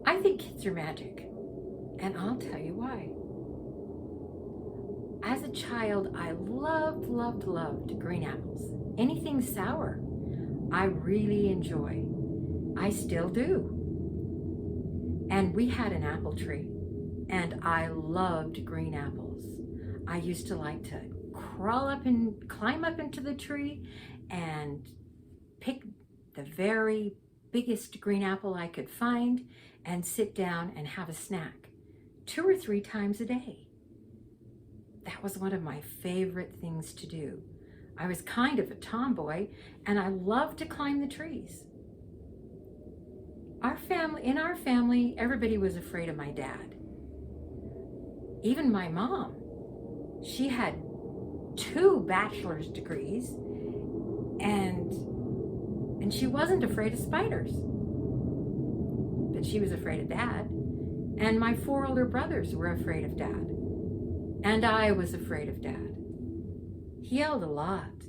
I think kids are magic, and I'll tell you why. As a child, I loved green apples. Anything sour, I really enjoy. I still do. And we had an apple tree, and I loved green apples. I used to like to climb up into the tree and pick the very biggest green apple I could find and sit down and have a snack 2 or 3 times a day. That was one of my favorite things to do. I was kind of a tomboy, and I loved to climb the trees. In our family, everybody was afraid of my dad. Even my mom. She had 2 bachelor's degrees, and she wasn't afraid of spiders. But she was afraid of Dad. And my 4 older brothers were afraid of Dad. And I was afraid of Dad. He yelled a lot.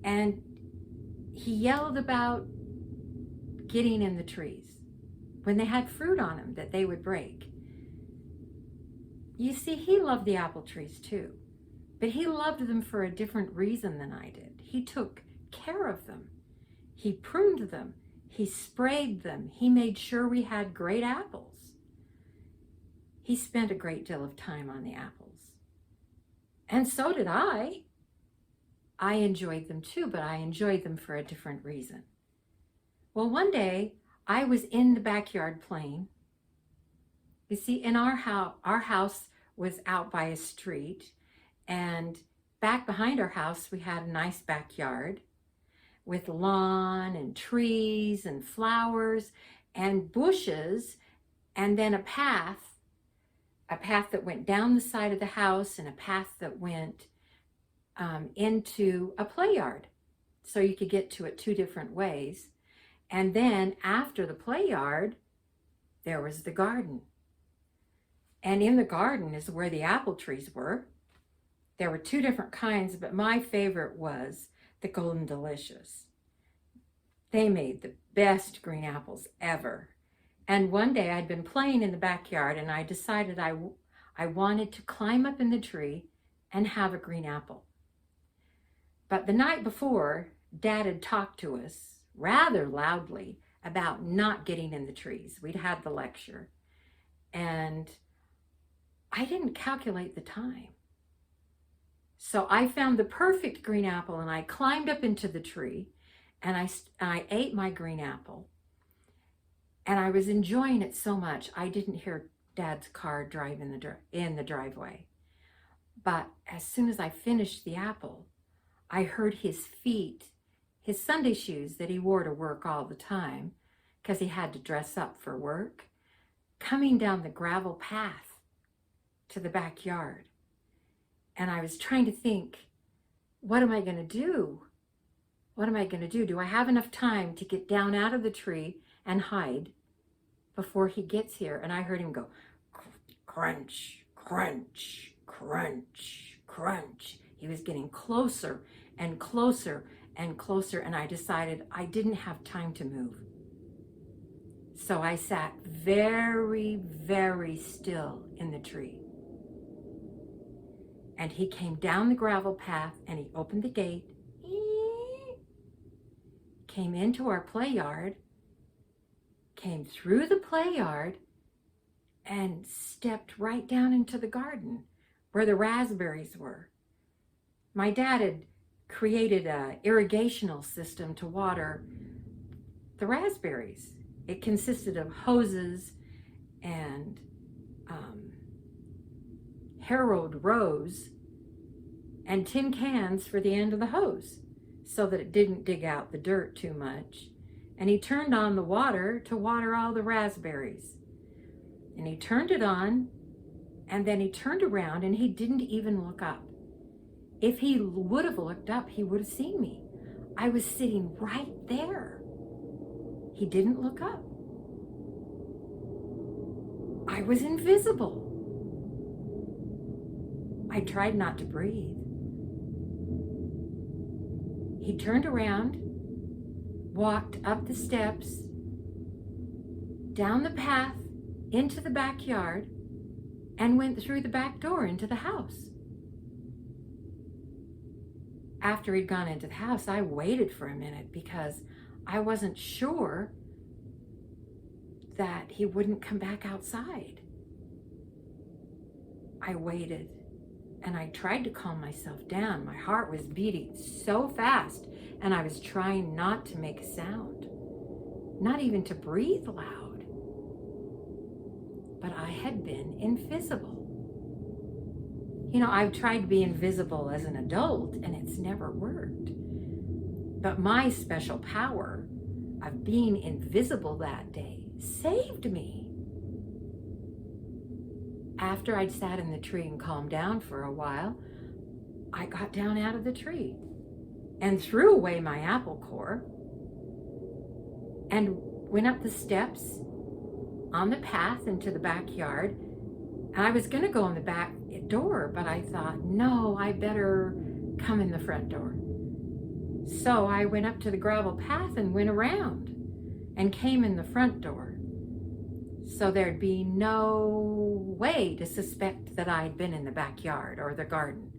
And he yelled about getting in the trees when they had fruit on them that they would break. You see, he loved the apple trees too, but he loved them for a different reason than I did. He took care of them. He pruned them. He sprayed them. He made sure we had great apples. He spent a great deal of time on the apples. And so did I. I enjoyed them too, but I enjoyed them for a different reason. Well, one day I was in the backyard playing. You see, in our house was out by a street, and back behind our house we had a nice backyard with lawn and trees and flowers and bushes, and then a path that went down the side of the house and a path that went into a play yard. So you could get to it 2 different ways. And then after the play yard, there was the garden. And in the garden is where the apple trees were. There were 2 different kinds, but my favorite was the Golden Delicious. They made the best green apples ever. And one day I'd been playing in the backyard, and I decided I wanted to climb up in the tree and have a green apple. But the night before, Dad had talked to us rather loudly about not getting in the trees. We'd had the lecture, and I didn't calculate the time. So I found the perfect green apple, and I climbed up into the tree, and I ate my green apple. And I was enjoying it so much, I didn't hear Dad's car drive in the driveway. But as soon as I finished the apple, I heard his feet, his Sunday shoes that he wore to work all the time, because he had to dress up for work, coming down the gravel path to the backyard. And I was trying to think, what am I going to do? What am I going to do? Do I have enough time to get down out of the tree and hide before he gets here? And I heard him go, crunch, crunch, crunch, crunch. He was getting closer and closer and closer, and I decided I didn't have time to move. So I sat very, very still in the tree. And he came down the gravel path, and he opened the gate, came into our play yard, came through the play yard, and stepped right down into the garden where the raspberries were. My dad had created an irrigational system to water the raspberries. It consisted of hoses and harrowed rows and tin cans for the end of the hose so that it didn't dig out the dirt too much. And he turned on the water to water all the raspberries. And he turned it on, and then he turned around, and he didn't even look up. If he would have looked up, he would have seen me. I was sitting right there. He didn't look up. I was invisible. I tried not to breathe. He turned around, walked up the steps, down the path into the backyard and went through the back door into the house. After he'd gone into the house, I waited for a minute because I wasn't sure that he wouldn't come back outside. I waited and I tried to calm myself down. My heart was beating so fast and I was trying not to make a sound, not even to breathe loud. But I had been invisible. You know, I've tried to be invisible as an adult and it's never worked. But my special power of being invisible that day saved me. After I'd sat in the tree and calmed down for a while, I got down out of the tree and threw away my apple core and went up the steps on the path into the backyard. And I was going to go in the back door, but I thought, no, I better come in the front door. So I went up to the gravel path and went around and came in the front door. So there'd be no way to suspect that I'd been in the backyard or the garden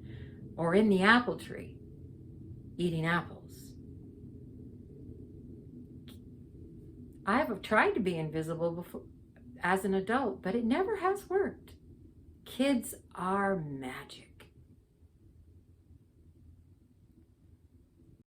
or in the apple tree eating apples. I've tried to be invisible before as an adult, but it never has worked. Kids are magic.